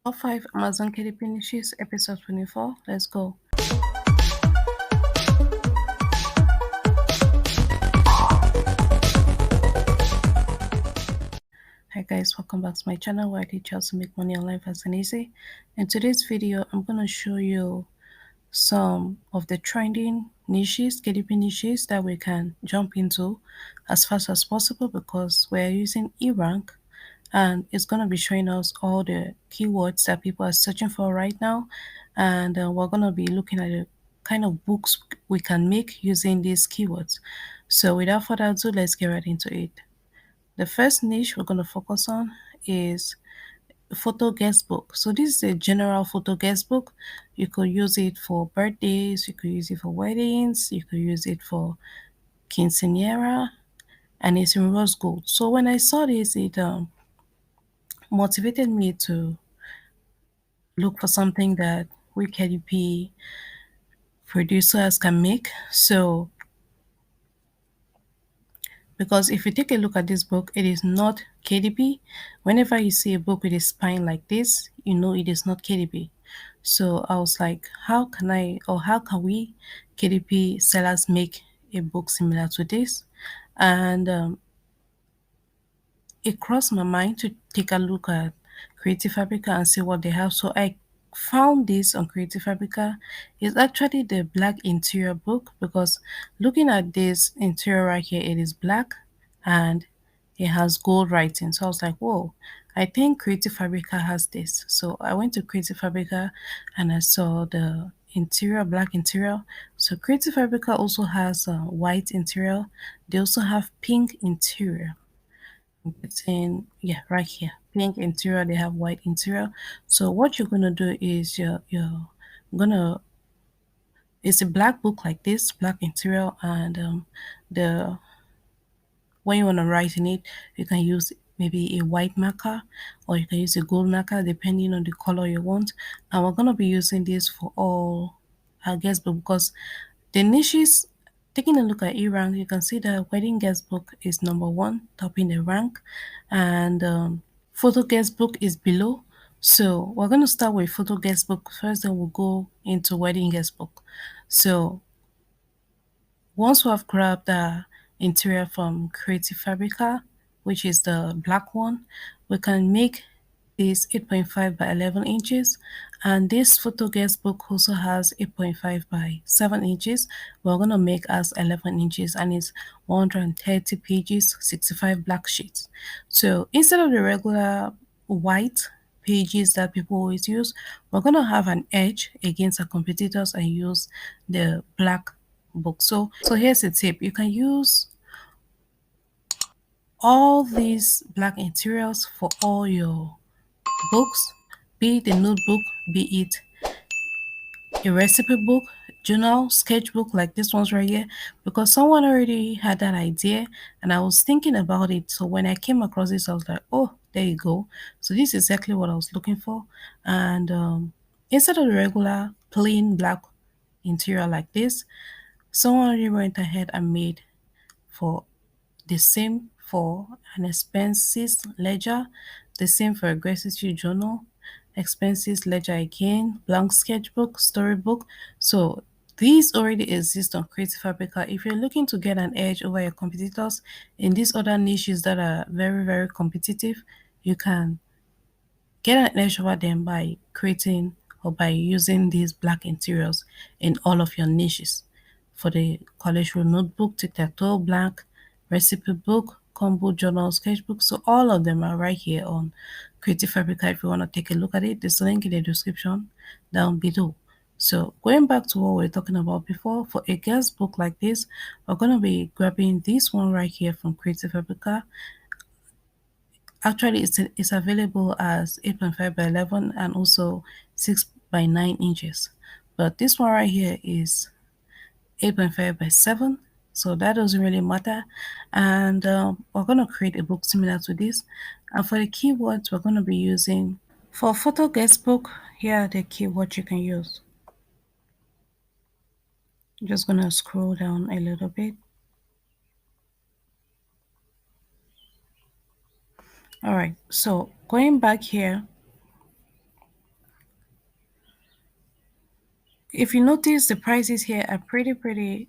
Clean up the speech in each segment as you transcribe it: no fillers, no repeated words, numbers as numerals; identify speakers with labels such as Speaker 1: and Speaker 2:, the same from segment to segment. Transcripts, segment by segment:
Speaker 1: Top 5 Amazon KDP niches, episode 24. Let's go. Hi guys, welcome back to my channel where I teach you how to make money online fast and easy. In today's video, I'm going to show you some of the trending niches, KDP niches that we can jump into as fast as possible because we're using eRank and it's going to be showing us all the keywords that people are searching for right now, and we're going to be looking at the kind of books we can make using these keywords. So without further ado, let's get right into it. The first niche we're going to focus on is photo guest book. So this is a general photo guest book. You could use it for birthdays, you could use it for weddings, you could use it for quinceanera, and it's in rose gold. So when I saw this, it motivated me to look for something that we KDP producers can make. So, because if you take a look at this book, it is not KDP. Whenever you see a book with a spine like this, you know it is not KDP. So I was like, how can I or how can we KDP sellers make a book similar to this? And it crossed my mind to take a look at Creative Fabrica and see what they have. So I found this on Creative Fabrica. It's actually the black interior book because looking at this interior right here, it is black and it has gold writing. So I was like, whoa, I think Creative Fabrica has this. So I went to Creative Fabrica and I saw the interior, black interior. So Creative Fabrica also has a white interior. They also have pink interior. It's in, yeah, right here, pink interior, they have white interior. So what you're gonna do is you're gonna, it's a black book like this, black interior, and the when you want to write in it, you can use maybe a white marker or you can use a gold marker depending on the color you want. And we're gonna be using this for all our guest book because the niches, taking a look at E-rank, you can see that wedding guest book is number one, topping the rank, and photo guest book is below. So we're going to start with photo guest book first, then we'll go into wedding guest book. So once we have grabbed the interior from Creative Fabrica, which is the black one, we can make this 8.5 by 11 inches, and this photo guest book also has 8.5 by 7 inches. We're going to make as 11 inches and it's 130 pages, 65 black sheets. So instead of the regular white pages that people always use, we're going to have an edge against our competitors and use the black book. So here's a tip. You can use all these black interiors for all your books, be it a notebook, be it a recipe book, journal, sketchbook like this one's right here, because someone already had that idea and I was thinking about it. So when I came across this, I was like, oh, there you go. So this is exactly what I was looking for. And instead of the regular plain black interior like this, someone already went ahead and made for the same for an expenses ledger, the same for a gratitude journal, expenses ledger again, blank sketchbook, storybook. So these already exist on Creative Fabrica. If you're looking to get an edge over your competitors in these other niches that are very, very competitive, you can get an edge over them by creating or by using these black interiors in all of your niches. For the college room notebook, tic-tac-toe, black, recipe book, combo journal, sketchbook. So all of them are right here on Creative Fabrica if you want to take a look at it. There's a link in the description down below. So going back to what we were talking about before, for a guest book like this, we're going to be grabbing this one right here from Creative Fabrica. Actually, it's available as 8.5 by 11 and also 6 by 9 inches. But this one right here is 8.5 by 7, so that doesn't really matter. And we're going to create a book similar to this. And for the keywords, we're going to be using, for photo guest book, here are the keywords you can use. I'm just going to scroll down a little bit. All right, so going back here, if you notice, the prices here are pretty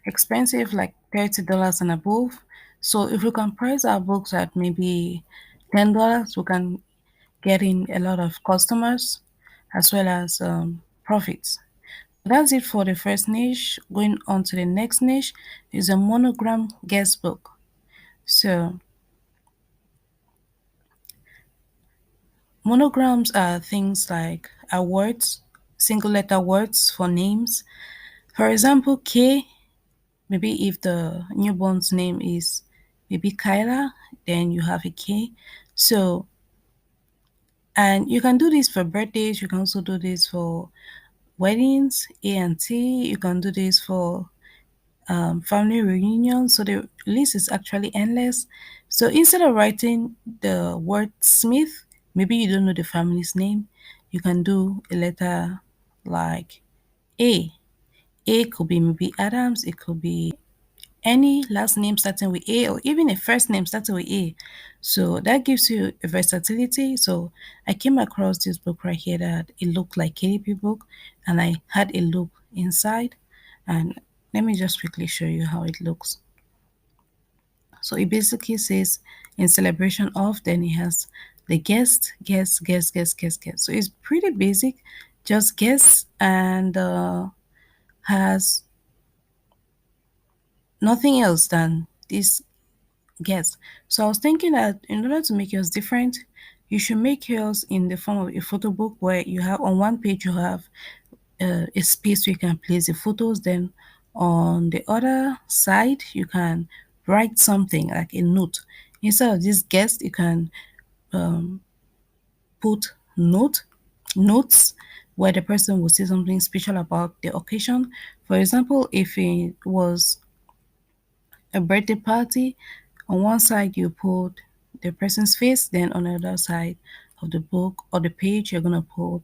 Speaker 1: expensive, like $30 and above. So if we can price our books at maybe $10, we can get in a lot of customers as well as profits. That's it for the first niche. Going on to the next niche is a monogram guest book. So monograms are things like words, single letter words for names. For example, K, maybe if the newborn's name is maybe Kyla, then you have a K. So, and you can do this for birthdays, you can also do this for weddings, A and T, you can do this for family reunion. So the list is actually endless. So instead of writing the word Smith, maybe you don't know the family's name, you can do a letter like A. A could be maybe Adams, it could be any last name starting with A or even a first name starting with A. So that gives you a versatility. So I came across this book right here that it looked like KDP book and I had a look inside and let me just quickly show you how it looks. So it basically says in celebration of, then it has the guest. So it's pretty basic, just guess and has nothing else than this guest. So I was thinking that in order to make yours different, you should make yours in the form of a photo book where you have on one page you have a space where you can place the photos. Then on the other side you can write something like a note. Instead of this guest, you can put notes where the person will say something special about the occasion. For example, if it was a birthday party, on one side you put the person's face, then on the other side of the book or the page you're gonna put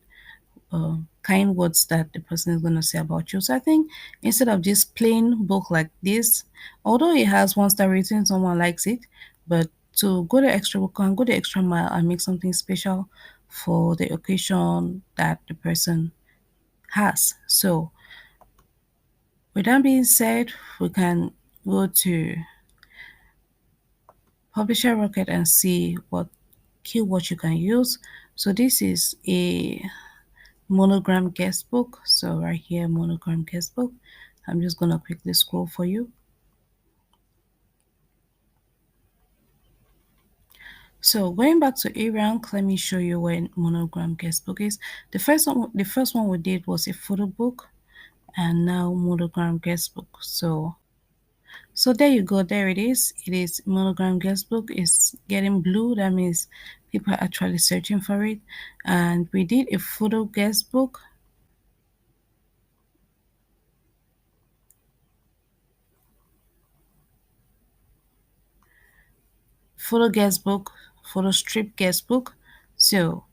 Speaker 1: kind words that the person is gonna say about you. So I think instead of just plain book like this, although it has one star rating, someone likes it, but to go the extra book and go the extra mile and make something special for the occasion that the person has. So with that being said, we can go to Publisher Rocket and see what keyword you can use. So this is a monogram guest book. So right here, monogram guest book. I'm just gonna quickly scroll for you. So going back to A-Rank, let me show you where monogram guest book is. The first one we did was a photo book, and now monogram guest book. So there you go, there it is. It is monogram guest book. It's getting blue. That means people are actually searching for it. And we did a photo guest book. Photo guest book, photo strip guest book. So,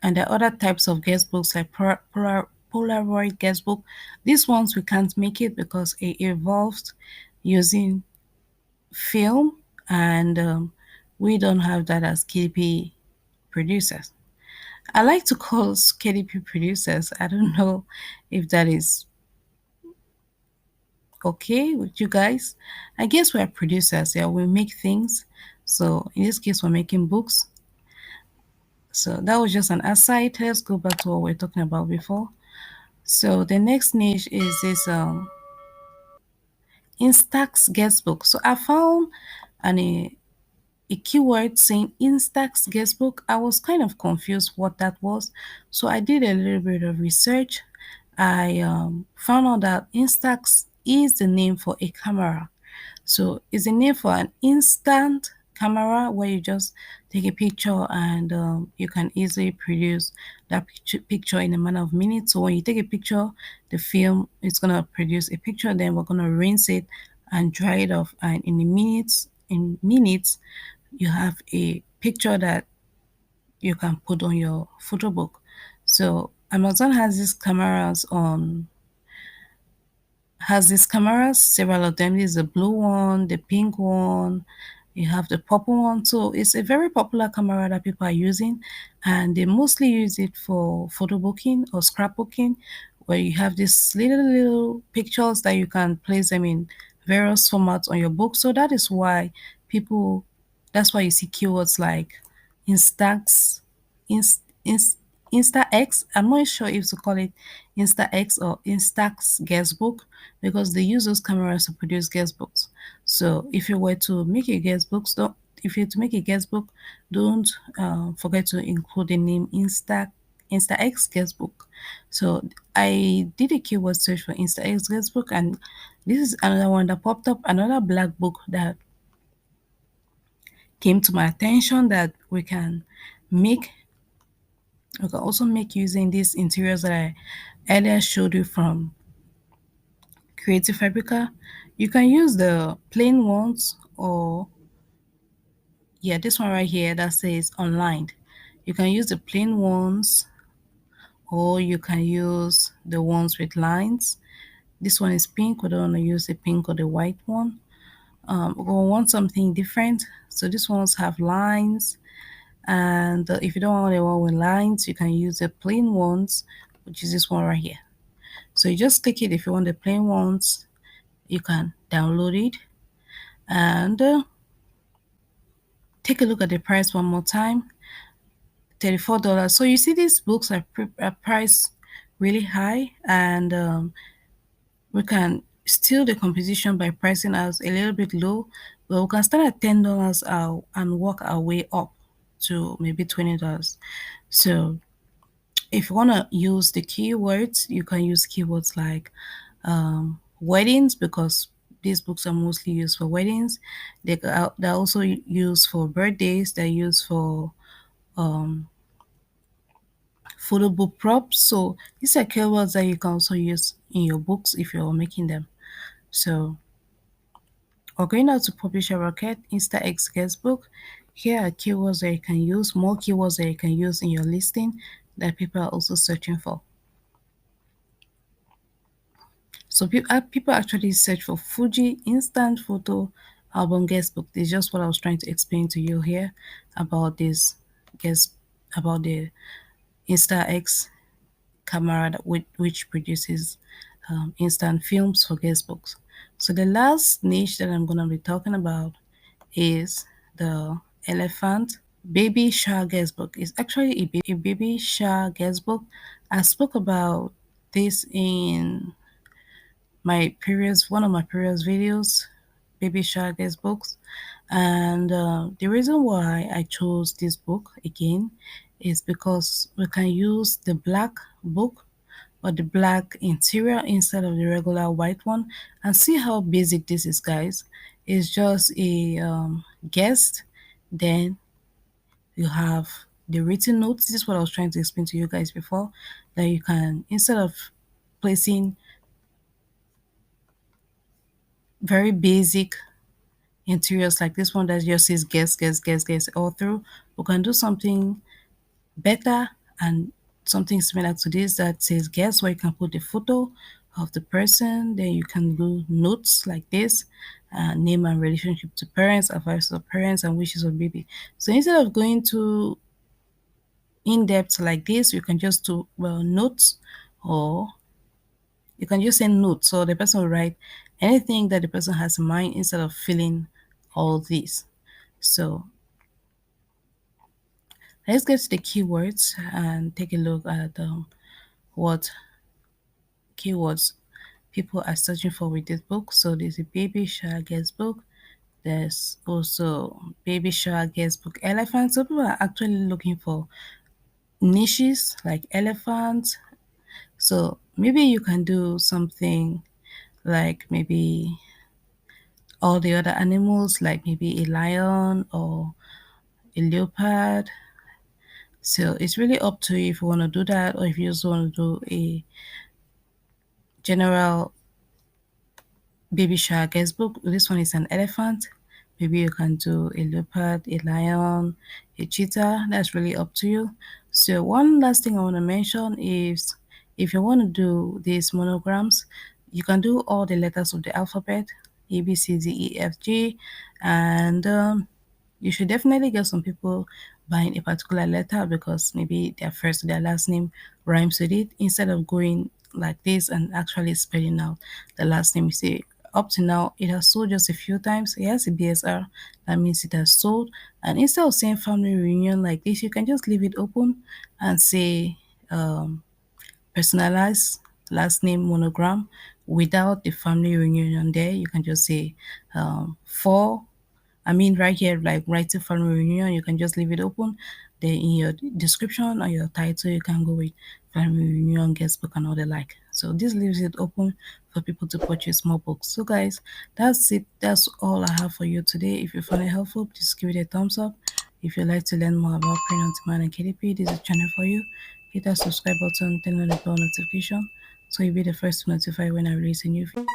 Speaker 1: and there are other types of guest books like Polaroid guest book. These ones we can't make it because it evolved using film, and we don't have that as KDP producers. I like to call us KDP producers. I don't know if that is okay with you guys. I guess we're producers. Yeah, we make things. So in this case, we're making books. So that was just an aside. Let's go back to what we are talking about before. So the next niche is this Instax guestbook. So I found a keyword saying Instax guestbook. I was kind of confused what that was. So I did a little bit of research. I found out that Instax is the name for a camera. So it's a name for an instant camera where you just take a picture and you can easily produce that picture in a matter of minutes. So when you take a picture, the film is gonna produce a picture. Then we're gonna rinse it and dry it off, and in minutes, you have a picture that you can put on your photo book. So Amazon has these cameras, several of them. There's the blue one, the pink one, you have the purple one. So it's a very popular camera that people are using, and they mostly use it for photo booking or scrapbooking, where you have these little pictures that you can place them in various formats on your book. So that is why people, that's why you see keywords like Instax, Inst, Inst, InstaX. I'm not sure if to call it InstaX or Instax guestbook because they use those cameras to produce guestbooks. So if you were to make a guestbook, don't if you're to make a guestbook, don't forget to include the name InstaX guestbook. So I did a keyword search for InstaX guestbook, and this is another one that popped up, another black book that came to my attention that make we can also make using these interiors that I earlier showed you from Creative Fabrica. You can use the plain ones, or yeah, this one right here that says online. You can use the plain ones, or you can use the ones with lines. This one is pink. We don't want to use the pink or the white one. We want something different. So these ones have lines, and if you don't want the one with lines, you can use the plain ones, which is this one right here. So you just click it if you want the plain ones. You can download it and take a look at the price one more time. $34. So you see these books are priced really high, and we can steal the competition by pricing us a little bit low, but we can start at $10 out and work our way up to maybe $20. So if you want to use the keywords, you can use keywords like weddings, because these books are mostly used for weddings. They're also used for birthdays. They're used for um, photo book props. So these are keywords that you can also use in your books if you're making them. So we're going now to Publisher Rocket InstaX Guestbook. Here are keywords that you can use, more keywords that you can use in your listing that people are also searching for. So people actually search for Fuji instant photo album guestbook. This is just what I was trying to explain to you here about this guest about the InstaX camera which produces instant films for guestbooks. So the last niche that I'm going to be talking about is the elephant baby shower guestbook. It's actually a baby shower guestbook. I spoke about this in my previous one of my previous videos, baby shower guestbooks, and the reason why I chose this book again is because we can use the black book or the black interior instead of the regular white one, and see how basic this is, guys. It's just a guest, then you have the written notes. This is what I was trying to explain to you guys before, that you can, instead of placing very basic interiors like this one that just says guest all through, we can do something better and something similar to this that says guest, where you can put the photo of the person, then you can do notes like this, name and relationship to parents, advice of parents, and wishes of baby. So instead of going to in depth like this, you can just do notes, or you can just send notes. So the person will write anything that the person has in mind instead of filling all these. So let's get to the keywords and take a look at what keywords people are searching for with this book. So there's a baby shower guestbook. There's also baby shower guestbook elephant. So people are actually looking for niches like elephants. So maybe you can do something like maybe all the other animals, like maybe a lion or a leopard. So it's really up to you if you want to do that, or if you just want to do a general baby shark guestbook. This one is an elephant. Maybe you can do a leopard, a lion, a cheetah. That's really up to you. So one last thing I want to mention is, if you want to do these monograms, you can do all the letters of the alphabet, A, B, C, D, E, F, G, and you should definitely get some people buying a particular letter because maybe their first or their last name rhymes with it, instead of going like this and actually spelling out the last name. You see, up to now, it has sold just a few times. It has a BSR, that means it has sold. And instead of saying family reunion like this, you can just leave it open and say personalized last name monogram without the family reunion there. You can just say for right here, like writing family reunion, you can just leave it open. Then in your description or your title, you can go with family reunion, guest book, and all the like. So this leaves it open for people to purchase more books. So guys, that's it. That's all I have for you today. If you found it helpful, please give it a thumbs up. If you'd like to learn more about print on demand and KDP, this is a channel for you. Hit that subscribe button, turn on the bell notification so you'll be the first to notify when I release a new video.